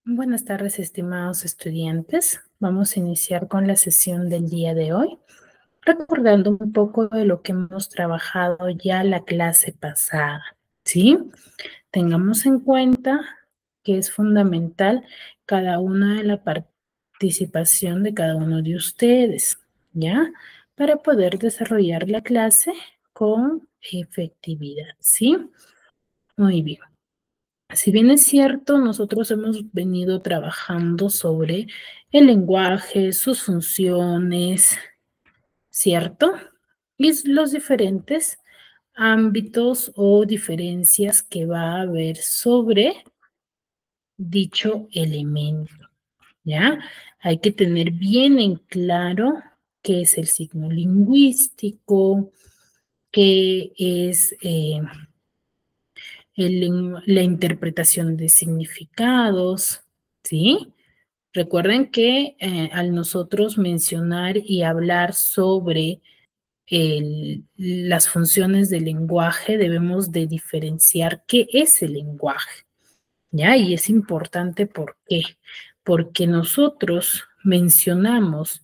Buenas tardes, estimados estudiantes. Vamos a iniciar con la sesión del día de hoy, recordando un poco de lo que hemos trabajado ya la clase pasada, ¿sí? Tengamos en cuenta que es fundamental cada una de la participación de cada uno de ustedes, ¿ya? Para poder desarrollar la clase con efectividad, ¿sí? Muy bien. Si bien es cierto, nosotros hemos venido trabajando sobre el lenguaje, sus funciones, ¿cierto? Y los diferentes ámbitos o diferencias que va a haber sobre dicho elemento, ¿ya? Hay que tener bien en claro qué es el signo lingüístico, qué es la interpretación de significados, ¿sí? Recuerden que al nosotros mencionar y hablar sobre las funciones del lenguaje, debemos de diferenciar qué es el lenguaje, ¿ya? Y es importante, ¿por qué? Porque nosotros mencionamos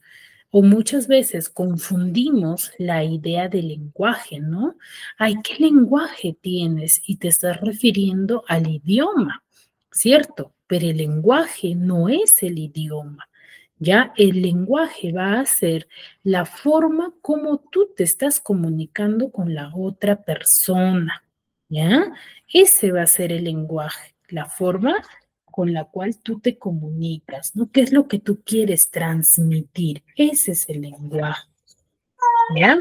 o muchas veces confundimos la idea de lenguaje, ¿no? Ay, ¿qué lenguaje tienes? Y te estás refiriendo al idioma, ¿cierto? Pero el lenguaje no es el idioma. Ya el lenguaje va a ser la forma como tú te estás comunicando con la otra persona, ¿ya? Ese va a ser el lenguaje, la forma con la cual tú te comunicas, ¿no? ¿Qué es lo que tú quieres transmitir? Ese es el lenguaje, ¿ya?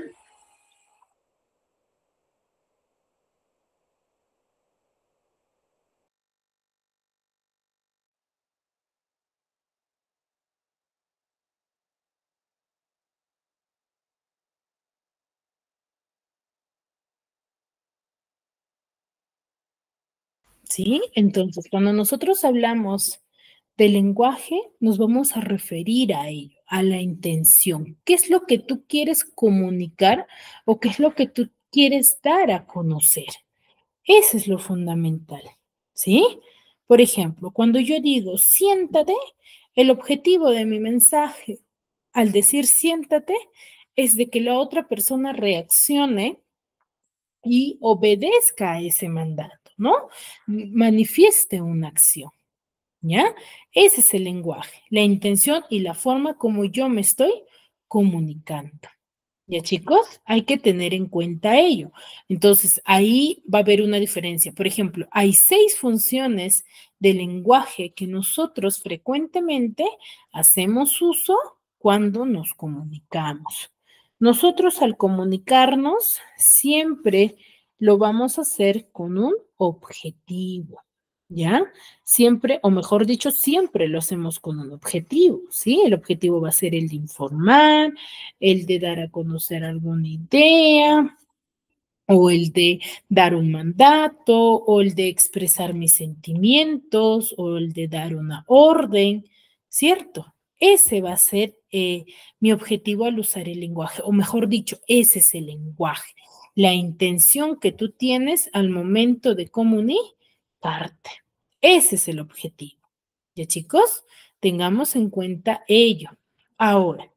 ¿Sí? Entonces, cuando nosotros hablamos del lenguaje, nos vamos a referir a ello, a la intención. ¿Qué es lo que tú quieres comunicar o qué es lo que tú quieres dar a conocer? Eso es lo fundamental, ¿sí? Por ejemplo, cuando yo digo siéntate, el objetivo de mi mensaje al decir siéntate es de que la otra persona reaccione y obedezca a ese mandato, ¿no? Manifieste una acción, ¿ya? Ese es el lenguaje, la intención y la forma como yo me estoy comunicando. Ya chicos, hay que tener en cuenta ello. Entonces, ahí va a haber una diferencia. Por ejemplo, hay 6 funciones del lenguaje que nosotros frecuentemente hacemos uso cuando nos comunicamos. Nosotros al comunicarnos siempre lo vamos a hacer con un objetivo, ¿ya? Siempre, o mejor dicho, siempre lo hacemos con un objetivo, ¿sí? El objetivo va a ser el de informar, el de dar a conocer alguna idea, o el de dar un mandato, o el de expresar mis sentimientos, o el de dar una orden, ¿cierto? Ese va a ser mi objetivo al usar el lenguaje, o mejor dicho, ese es el lenguaje, la intención que tú tienes al momento de comunicarte. Ese es el objetivo. ¿Ya chicos? Tengamos en cuenta ello. Ahora,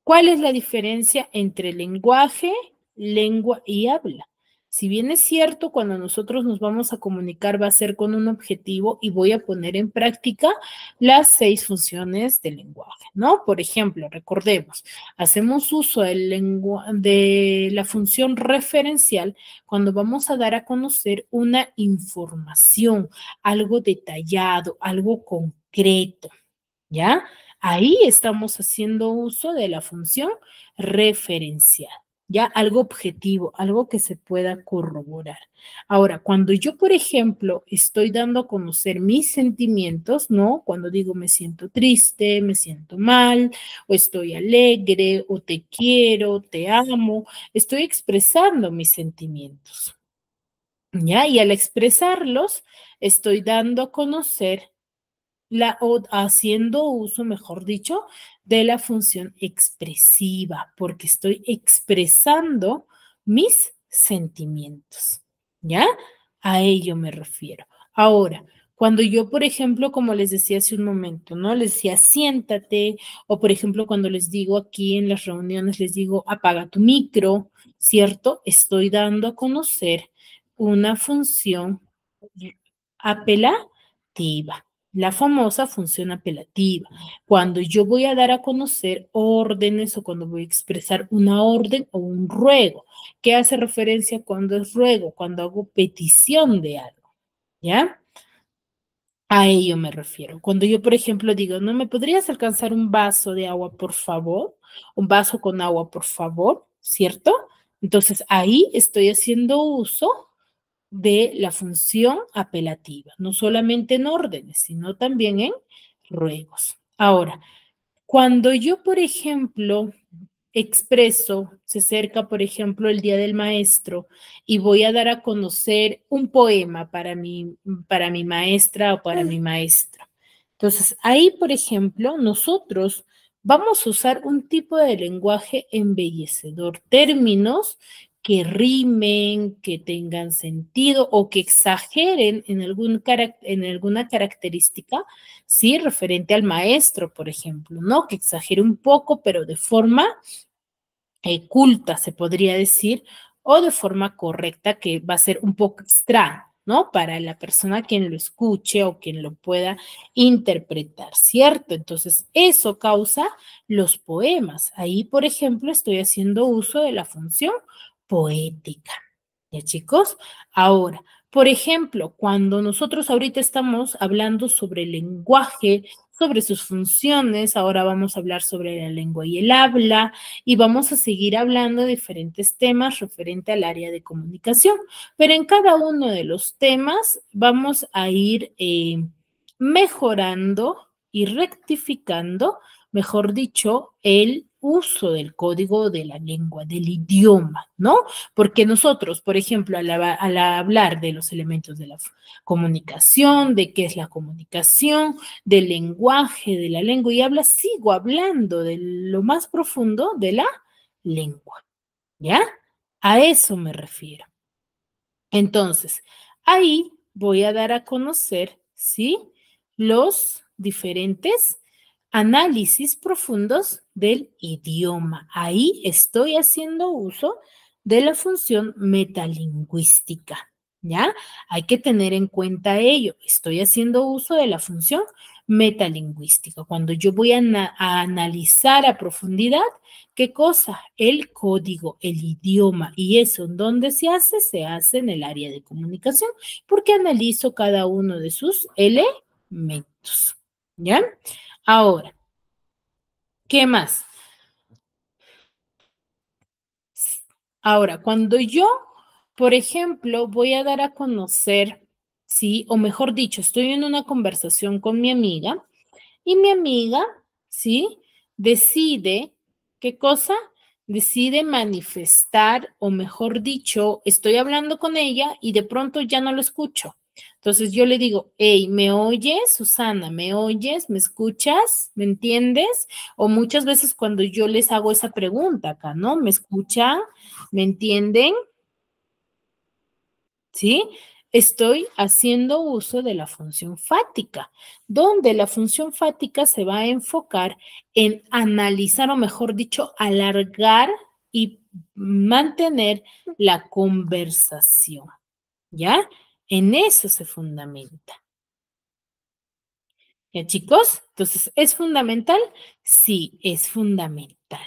¿cuál es la diferencia entre lenguaje, lengua y habla? Si bien es cierto, cuando nosotros nos vamos a comunicar va a ser con un objetivo y voy a poner en práctica las 6 funciones del lenguaje, ¿no? Por ejemplo, recordemos, hacemos uso de la función referencial cuando vamos a dar a conocer una información, algo detallado, algo concreto. ¿Ya? Ahí estamos haciendo uso de la función referencial, ¿ya? Algo objetivo, algo que se pueda corroborar. Ahora, cuando yo, por ejemplo, estoy dando a conocer mis sentimientos, ¿no? Cuando digo me siento triste, me siento mal, o estoy alegre, o te quiero, te amo, estoy expresando mis sentimientos, ¿ya? Y al expresarlos, estoy dando a conocer o haciendo uso, mejor dicho, de la función expresiva, porque estoy expresando mis sentimientos, ¿ya? A ello me refiero. Ahora, Cuando yo, por ejemplo, como les decía hace un momento, ¿no? Les decía, siéntate, o por ejemplo, cuando les digo aquí en las reuniones, les digo, apaga tu micro, ¿cierto? Estoy dando a conocer una función apelativa, la famosa función apelativa. Cuando yo voy a dar a conocer órdenes o cuando voy a expresar una orden o un ruego. ¿Qué hace referencia cuando es ruego? Cuando hago petición de algo, ¿ya? A ello me refiero. Cuando yo, por ejemplo, digo, ¿no me podrías alcanzar un vaso de agua, por favor? Un vaso con agua, por favor, ¿cierto? Entonces ahí estoy haciendo uso de la función apelativa, no solamente en órdenes, sino también en ruegos. Ahora, cuando yo, por ejemplo, expreso, se acerca, por ejemplo, el Día del Maestro y voy a dar a conocer un poema para mi maestra o para mi maestro. Entonces, ahí, por ejemplo, nosotros vamos a usar un tipo de lenguaje embellecedor, términos que rimen, que tengan sentido o que exageren en, en alguna característica, ¿sí? Referente al maestro, por ejemplo, ¿no? Que exagere un poco, pero de forma culta, se podría decir, o de forma correcta, que va a ser un poco extraño, ¿no? Para la persona quien lo escuche o quien lo pueda interpretar, ¿cierto? Entonces, eso causa los poemas. Ahí, por ejemplo, estoy haciendo uso de la función poética. ¿Ya, chicos? Ahora, por ejemplo, cuando nosotros ahorita estamos hablando sobre el lenguaje, sobre sus funciones, ahora vamos a hablar sobre la lengua y el habla, y vamos a seguir hablando de diferentes temas referente al área de comunicación. Pero en cada uno de los temas vamos a ir mejorando y rectificando, mejor dicho, el uso del código de la lengua, del idioma, ¿no? Porque nosotros, por ejemplo, al hablar de los elementos de la comunicación, de qué es la comunicación, del lenguaje, de la lengua y habla, sigo hablando de lo más profundo de la lengua, ¿ya? A eso me refiero. Entonces, ahí voy a dar a conocer, ¿sí? Los diferentes análisis profundos del idioma. Ahí estoy haciendo uso de la función metalingüística, ¿ya? Hay que tener en cuenta ello. Estoy haciendo uso de la función metalingüística. Cuando yo voy a analizar a profundidad, ¿qué cosa? El código, el idioma. ¿Y eso en dónde se hace? Se hace en el área de comunicación, porque analizo cada uno de sus elementos. ¿Ya? Ahora, ¿qué más? Ahora, cuando yo, por ejemplo, voy a dar a conocer, ¿sí? O mejor dicho, estoy en una conversación con mi amiga y mi amiga, ¿sí? Decide, ¿qué cosa? Decide manifestar, o mejor dicho, estoy hablando con ella y de pronto ya no lo escucho. Entonces yo le digo, hey, ¿me oyes, Susana? ¿Me oyes? ¿Me escuchas? ¿Me entiendes? O muchas veces cuando yo les hago esa pregunta acá, ¿no? ¿Me escuchan? ¿Me entienden? ¿Sí? Estoy haciendo uso de la función fática, donde la función fática se va a enfocar en analizar, o mejor dicho, alargar y mantener la conversación, ¿ya? En eso se fundamenta. ¿Ya, chicos? Entonces, ¿es fundamental? Sí, es fundamental.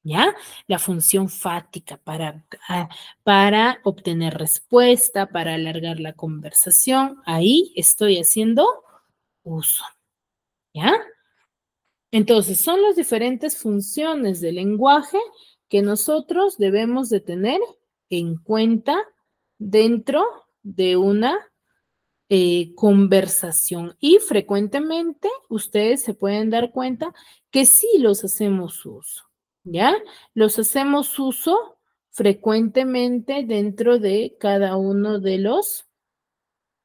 ¿Ya? La función fática para obtener respuesta, para alargar la conversación. Ahí estoy haciendo uso. ¿Ya? Entonces, son las diferentes funciones del lenguaje que nosotros debemos de tener en cuenta dentro de una conversación y frecuentemente ustedes se pueden dar cuenta que sí los hacemos uso, ¿ya? Los hacemos uso frecuentemente dentro de cada uno de los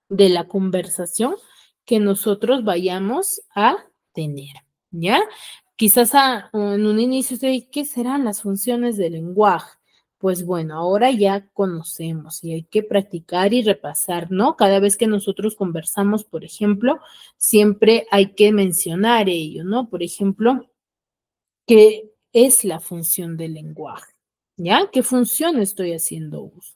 de la conversación que nosotros vayamos a tener, ¿ya? Quizás en un inicio usted dice, ¿qué serán las funciones del lenguaje? Pues bueno, ahora ya conocemos y hay que practicar y repasar, ¿no? Cada vez que nosotros conversamos, por ejemplo, siempre hay que mencionar ello, ¿no? Por ejemplo, ¿qué es la función del lenguaje? ¿Ya? ¿Qué función estoy haciendo uso?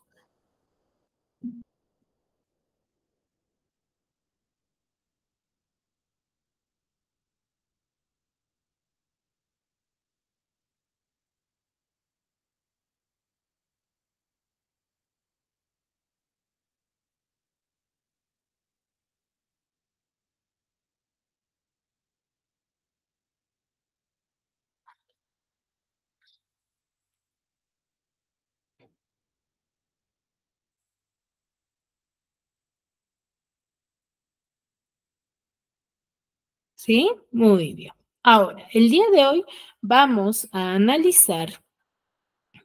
¿Sí? Muy bien. Ahora, el día de hoy vamos a analizar,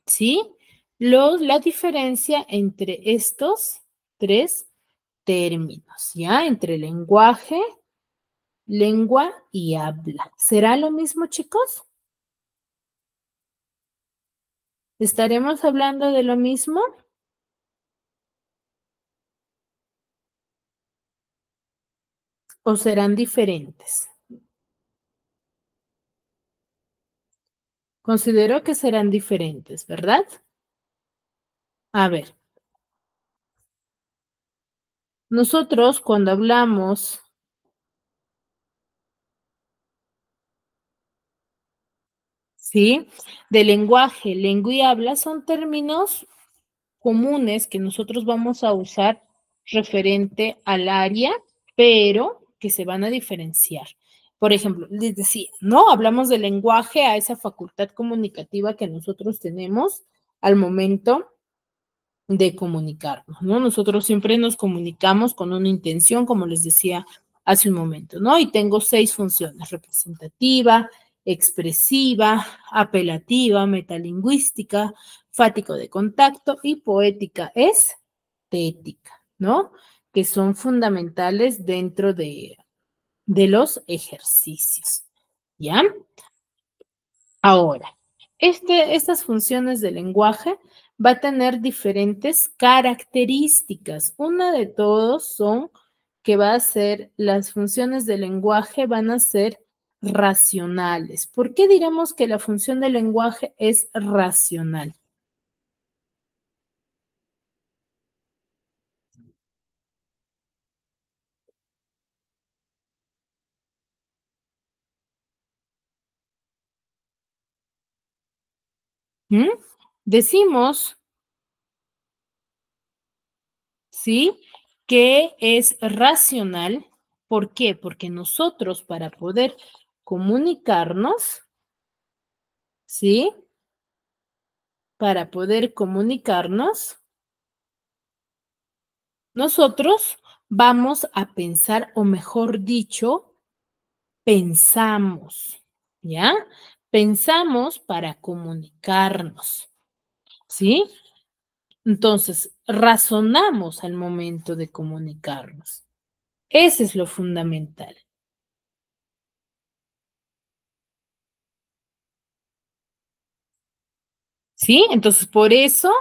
¿sí? La diferencia entre estos tres términos, ¿ya? Entre lenguaje, lengua y habla. ¿Será lo mismo, chicos? ¿Estaremos hablando de lo mismo o serán diferentes? Considero que serán diferentes, ¿verdad? A ver, nosotros cuando hablamos, ¿sí? De lenguaje, lengua y habla son términos comunes que nosotros vamos a usar referente al área, pero que se van a diferenciar. Por ejemplo, les decía, ¿no? Hablamos de lenguaje a esa facultad comunicativa que nosotros tenemos al momento de comunicarnos, ¿no? Nosotros siempre nos comunicamos con una intención, como les decía hace un momento, ¿no? Y tengo 6 funciones: representativa, expresiva, apelativa, metalingüística, fático de contacto y poética estética, ¿no? Que son fundamentales dentro de los ejercicios, ¿ya? Ahora, estas funciones de lenguaje va a tener diferentes características. Una de todos son que va a ser, las funciones de lenguaje van a ser racionales. ¿Por qué diremos que la función del lenguaje es racional? ¿Mm? Decimos, ¿sí? Que es racional. ¿Por qué? Porque nosotros para poder comunicarnos, ¿sí? Para poder comunicarnos, nosotros vamos a pensar, o mejor dicho, pensamos, ¿ya? Pensamos para comunicarnos, ¿sí? Entonces, razonamos al momento de comunicarnos. Ese es lo fundamental. ¿Sí? Entonces, por eso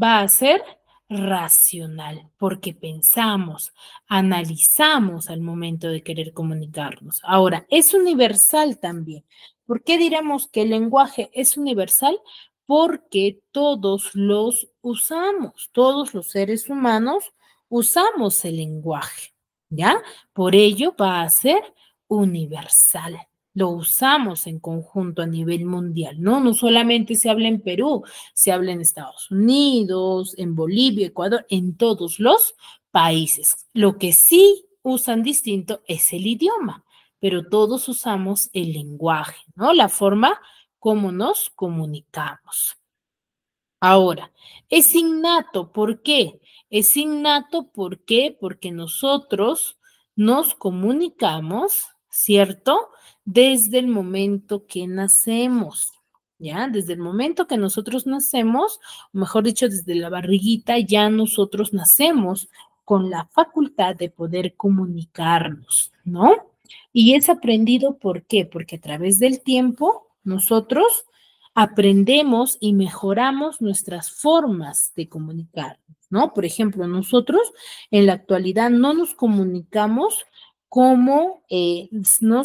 va a ser racional, porque pensamos, analizamos al momento de querer comunicarnos. Ahora, es universal también. ¿Por qué diremos que el lenguaje es universal? Porque todos los usamos, todos los seres humanos usamos el lenguaje, ¿ya? Por ello va a ser universal. Lo usamos en conjunto a nivel mundial, ¿no? No solamente se habla en Perú, se habla en Estados Unidos, en Bolivia, Ecuador, en todos los países. Lo que sí usan distinto es el idioma, pero todos usamos el lenguaje, ¿no? La forma como nos comunicamos. Ahora, es innato, ¿por qué? Es innato, ¿por qué? Porque nosotros nos comunicamos, ¿cierto? Desde el momento que nacemos, ¿ya? Desde el momento que nosotros nacemos, o mejor dicho, desde la barriguita, ya nosotros nacemos con la facultad de poder comunicarnos, ¿no? Y es aprendido, ¿por qué? Porque a través del tiempo nosotros aprendemos y mejoramos nuestras formas de comunicarnos, ¿no? Por ejemplo, nosotros en la actualidad no nos comunicamos como,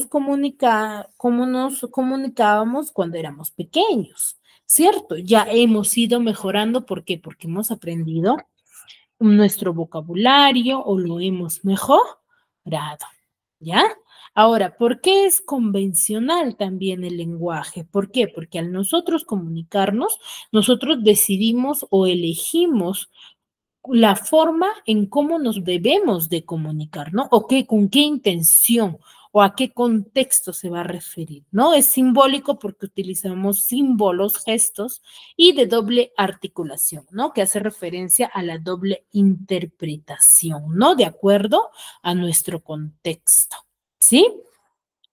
como nos comunicábamos cuando éramos pequeños, ¿cierto? Ya hemos ido mejorando, ¿por qué? Porque hemos aprendido nuestro vocabulario o lo hemos mejorado, ¿ya? Ahora, ¿por qué es convencional también el lenguaje? ¿Por qué? Porque al nosotros comunicarnos, nosotros decidimos o elegimos la forma en cómo nos debemos de comunicar, ¿no? O qué, con qué intención o a qué contexto se va a referir, ¿no? Es simbólico porque utilizamos símbolos, gestos y de doble articulación, ¿no? Que hace referencia a la doble interpretación, ¿no? De acuerdo a nuestro contexto, ¿sí?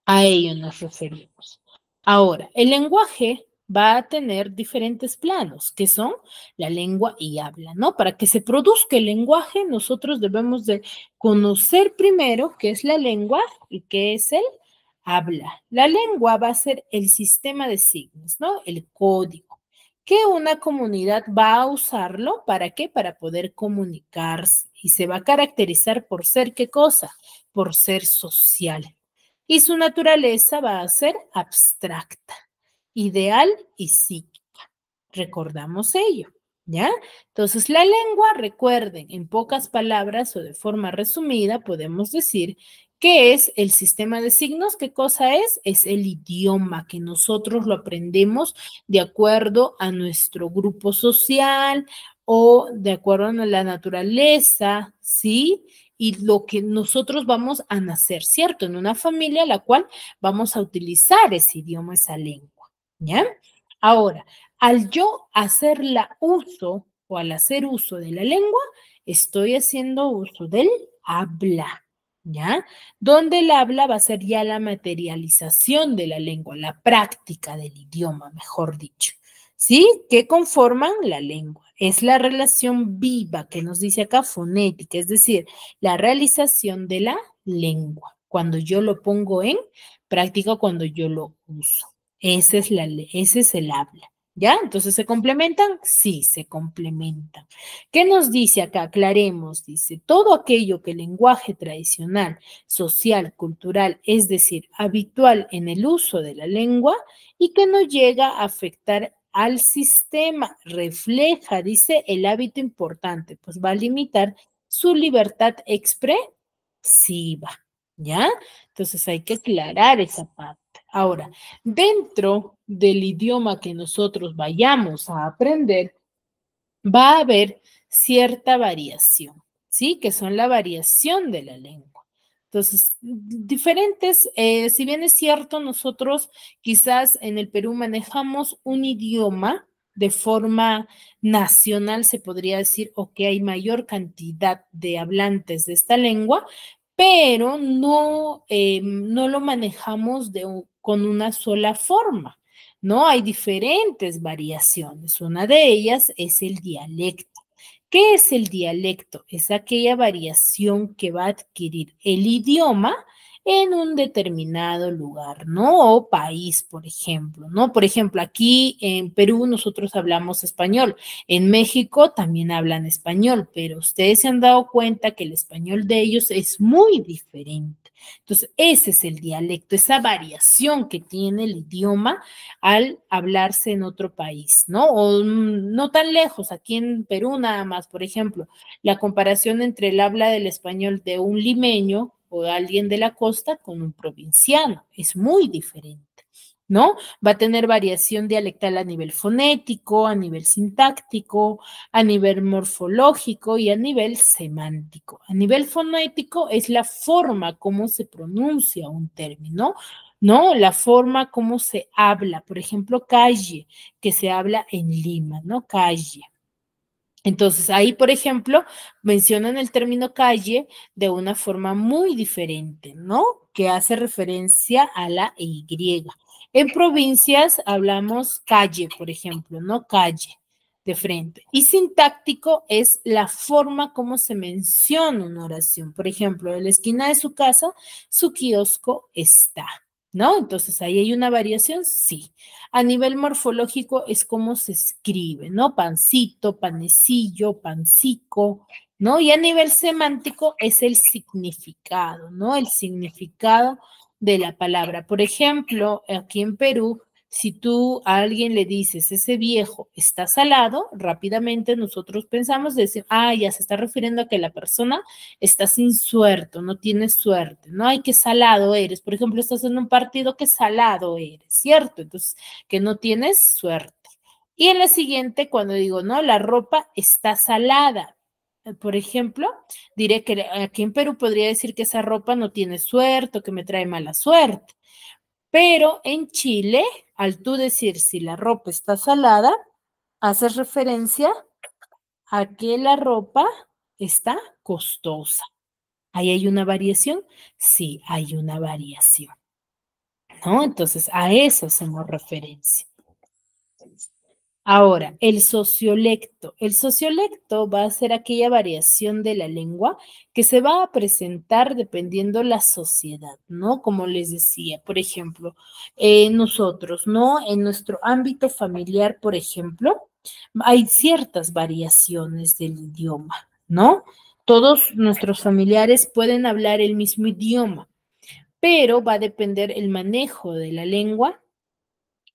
A ello nos referimos. Ahora, el lenguaje va a tener diferentes planos, que son la lengua y habla, ¿no? Para que se produzca el lenguaje, nosotros debemos de conocer primero qué es la lengua y qué es el habla. La lengua va a ser el sistema de signos, ¿no? El código, que una comunidad va a usarlo, ¿para qué? Para poder comunicarse y se va a caracterizar por ser, ¿qué cosa? Por ser social y su naturaleza va a ser abstracta, ideal y psíquica. Recordamos ello, ¿ya? Entonces, la lengua, recuerden, en pocas palabras o de forma resumida, podemos decir que es el sistema de signos. ¿Qué cosa es? Es el idioma que nosotros lo aprendemos de acuerdo a nuestro grupo social o de acuerdo a la naturaleza, ¿sí? Y lo que nosotros vamos a nacer, ¿cierto? En una familia la cual vamos a utilizar ese idioma, esa lengua, ¿ya? Ahora, al yo hacerla uso o al hacer uso de la lengua, estoy haciendo uso del habla, ¿ya? Donde el habla va a ser ya la materialización de la lengua, la práctica del idioma, mejor dicho, ¿sí? Que conforman la lengua. Es la relación viva que nos dice acá fonética, es decir, la realización de la lengua, cuando yo lo pongo en práctica, cuando yo lo uso. Ese es el habla. ¿Ya? Entonces, ¿se complementan? Sí, se complementan. ¿Qué nos dice acá? Aclaremos, dice, todo aquello que el lenguaje tradicional, social, cultural, es decir, habitual en el uso de la lengua y que no llega a afectar al sistema, refleja, dice, el hábito importante, pues va a limitar su libertad expresiva, ¿ya? Entonces hay que aclarar esa parte. Ahora, dentro del idioma que nosotros vayamos a aprender, va a haber cierta variación, ¿sí? Que son la variación de la lengua. Entonces, diferentes, si bien es cierto, nosotros quizás en el Perú manejamos un idioma de forma nacional, se podría decir, o que hay mayor cantidad de hablantes de esta lengua, pero no, no lo manejamos con una sola forma. ¿No? Hay diferentes variaciones. Una de ellas es el dialecto. ¿Qué es el dialecto? Es aquella variación que va a adquirir el idioma en un determinado lugar, ¿no? O país, por ejemplo, ¿no? Por ejemplo, aquí en Perú nosotros hablamos español, en México también hablan español, pero ustedes se han dado cuenta que el español de ellos es muy diferente. Entonces, ese es el dialecto, esa variación que tiene el idioma al hablarse en otro país, ¿no? O no tan lejos, aquí en Perú nada más, por ejemplo, la comparación entre el habla del español de un limeño o de alguien de la costa con un provinciano es muy diferente. ¿No? Va a tener variación dialectal a nivel fonético, a nivel sintáctico, a nivel morfológico y a nivel semántico. A nivel fonético es la forma como se pronuncia un término, ¿no? La forma como se habla, por ejemplo, calle, que se habla en Lima, ¿no? Calle. Entonces, ahí, por ejemplo, mencionan el término calle de una forma muy diferente, ¿no? Que hace referencia a la Y. En provincias hablamos calle, por ejemplo, ¿no? Calle de frente. Y sintáctico es la forma como se menciona una oración. Por ejemplo, en la esquina de su casa, su kiosco está. ¿no? Entonces, ahí hay una variación, sí. A nivel morfológico es como se escribe, ¿no? Pancito, panecillo, pancico, ¿no? Y a nivel semántico es el significado, ¿no? El significado de la palabra. Por ejemplo, aquí en Perú, si tú a alguien le dices, ese viejo está salado, rápidamente nosotros pensamos decir, ah, ya se está refiriendo a que la persona está sin suerte, no tienes suerte, ¿no? Ay, qué salado eres. Por ejemplo, estás en un partido, qué salado eres, ¿cierto? Entonces, que no tienes suerte. Y en la siguiente, cuando digo, no, la ropa está salada. Por ejemplo, diré que aquí en Perú podría decir que esa ropa no tiene suerte o que me trae mala suerte. Pero en Chile, al tú decir si la ropa está salada, haces referencia a que la ropa está costosa. ¿Ahí hay una variación? Sí, hay una variación, ¿no? Entonces, a eso hacemos referencia. Ahora, el sociolecto. El sociolecto va a ser aquella variación de la lengua que se va a presentar dependiendo la sociedad, ¿no? Como les decía, por ejemplo, nosotros, ¿no? En nuestro ámbito familiar, por ejemplo, hay ciertas variaciones del idioma, ¿no? Todos nuestros familiares pueden hablar el mismo idioma, pero va a depender el manejo de la lengua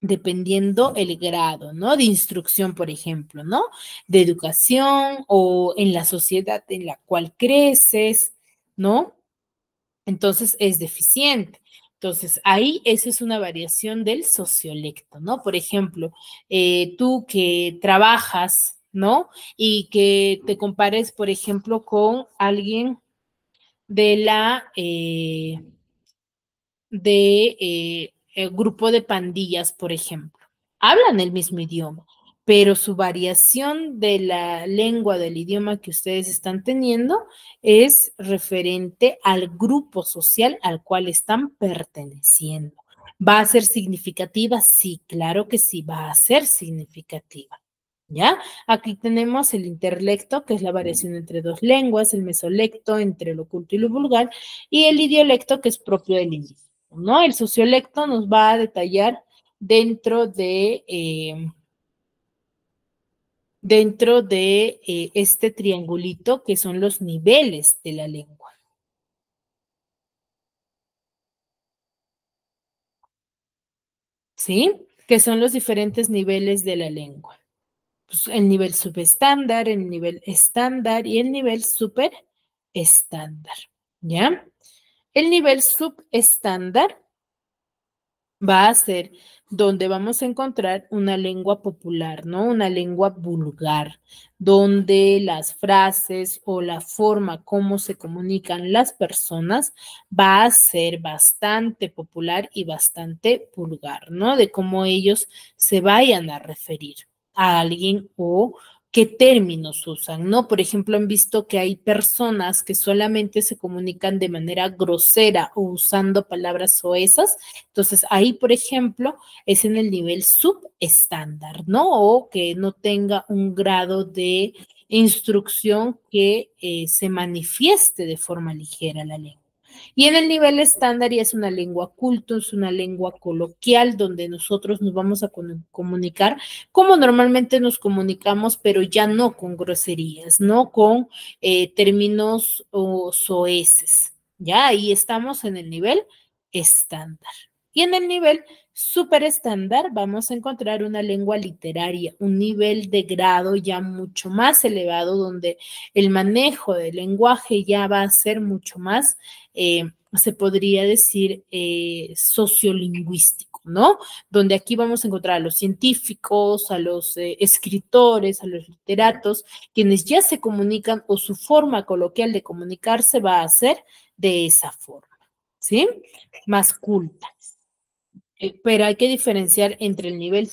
dependiendo el grado, ¿no? De instrucción, por ejemplo, ¿no? De educación o en la sociedad en la cual creces, ¿no? Entonces es deficiente. Entonces, ahí esa es una variación del sociolecto, ¿no? Por ejemplo, tú que trabajas, ¿no? Y que te compares, por ejemplo, con alguien de el grupo de pandillas, por ejemplo. Hablan el mismo idioma, pero su variación de la lengua del idioma que ustedes están teniendo es referente al grupo social al cual están perteneciendo. ¿Va a ser significativa? Sí, claro que sí, va a ser significativa. ¿Ya? Aquí tenemos el interlecto, que es la variación entre dos lenguas, el mesolecto entre lo culto y lo vulgar, y el idiolecto, que es propio del inglés. ¿No? El sociolecto nos va a detallar dentro de este triangulito que son los niveles de la lengua. ¿Sí? Que son los diferentes niveles de la lengua. Pues el nivel subestándar, el nivel estándar y el nivel super estándar. ¿Ya? El nivel subestándar va a ser donde vamos a encontrar una lengua popular, ¿no? Una lengua vulgar, donde las frases o la forma como se comunican las personas va a ser bastante popular y bastante vulgar, ¿no? De cómo ellos se vayan a referir a alguien o qué términos usan, ¿no? Por ejemplo, han visto que hay personas que solamente se comunican de manera grosera o usando palabras soezas. Entonces, ahí, por ejemplo, es en el nivel subestándar, ¿no? O que no tenga un grado de instrucción que se manifieste de forma ligera la lengua. Y en el nivel estándar ya es una lengua culto, es una lengua coloquial donde nosotros nos vamos a comunicar como normalmente nos comunicamos, pero ya no con groserías, no con términos o soeces. Ya ahí estamos en el nivel estándar. Y en el nivel super estándar vamos a encontrar una lengua literaria, un nivel de grado ya mucho más elevado, donde el manejo del lenguaje ya va a ser mucho más, se podría decir, sociolingüístico, ¿no? Donde aquí vamos a encontrar a los científicos, a los escritores, a los literatos, quienes ya se comunican o su forma coloquial de comunicarse va a ser de esa forma, ¿sí? Más culta. Pero hay que diferenciar entre el nivel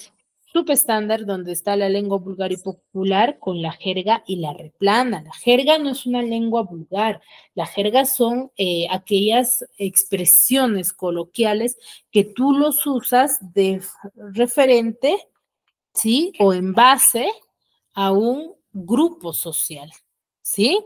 subestándar, donde está la lengua vulgar y popular, con la jerga y la replana. La jerga no es una lengua vulgar, la jerga son aquellas expresiones coloquiales que tú los usas de referente, ¿sí? O en base a un grupo social, ¿sí?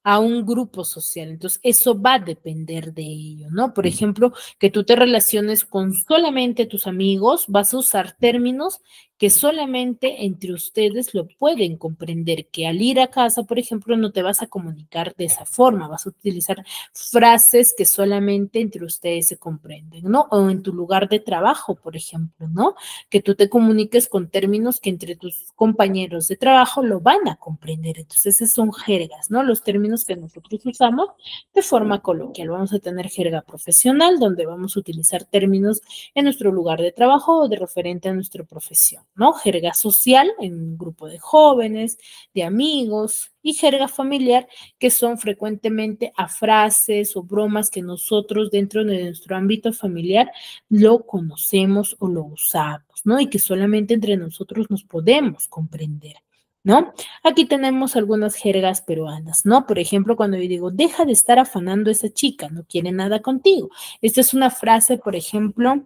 a un grupo social. Entonces, eso va a depender de ello, ¿no? Por ejemplo, que tú te relaciones con solamente tus amigos, vas a usar términos que solamente entre ustedes lo pueden comprender, que al ir a casa, por ejemplo, no te vas a comunicar de esa forma, vas a utilizar frases que solamente entre ustedes se comprenden, ¿no? O en tu lugar de trabajo, por ejemplo, ¿no? Que tú te comuniques con términos que entre tus compañeros de trabajo lo van a comprender. Entonces, esas son jergas, ¿no? Los términos que nosotros usamos de forma coloquial. Vamos a tener jerga profesional, donde vamos a utilizar términos en nuestro lugar de trabajo o de referente a nuestra profesión, ¿no? Jerga social en un grupo de jóvenes, de amigos, y jerga familiar, que son frecuentemente a frases o bromas que nosotros dentro de nuestro ámbito familiar lo conocemos o lo usamos, ¿no? Y que solamente entre nosotros nos podemos comprender, ¿no? Aquí tenemos algunas jergas peruanas, ¿no? Por ejemplo, cuando yo digo, deja de estar afanando a esa chica, no quiere nada contigo. Esta es una frase, por ejemplo,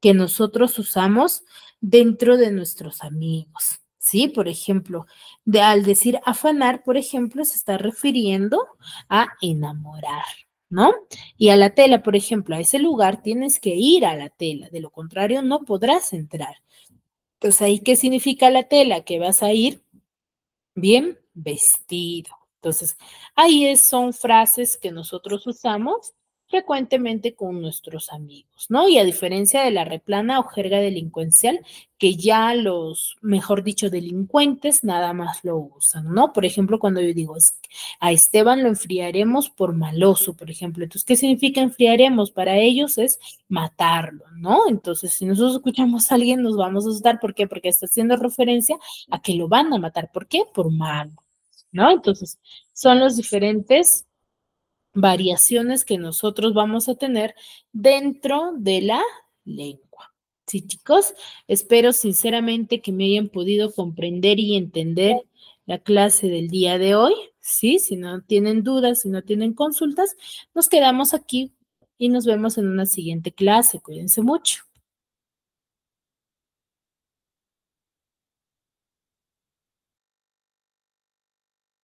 que nosotros usamos dentro de nuestros amigos, ¿sí? Por ejemplo, al decir afanar, por ejemplo, se está refiriendo a enamorar, ¿no? Y a la tela, por ejemplo, a ese lugar tienes que ir a la tela, de lo contrario no podrás entrar. Entonces, ¿ahí qué significa la tela? Que vas a ir bien vestido. Entonces, son frases que nosotros usamos frecuentemente con nuestros amigos, ¿no? Y a diferencia de la replana o jerga delincuencial, que ya los, mejor dicho, delincuentes nada más lo usan, ¿no? Por ejemplo, cuando yo digo, a Esteban lo enfriaremos por maloso, por ejemplo. Entonces, ¿qué significa enfriaremos? Para ellos es matarlo, ¿no? Entonces, si nosotros escuchamos a alguien, nos vamos a asustar. ¿Por qué? Porque está haciendo referencia a que lo van a matar. ¿Por qué? Por malo, ¿no? Entonces, son los diferentes variaciones que nosotros vamos a tener dentro de la lengua. Sí, chicos, espero sinceramente que me hayan podido comprender y entender la clase del día de hoy. Sí, si no tienen dudas, si no tienen consultas, nos quedamos aquí y nos vemos en una siguiente clase. Cuídense mucho.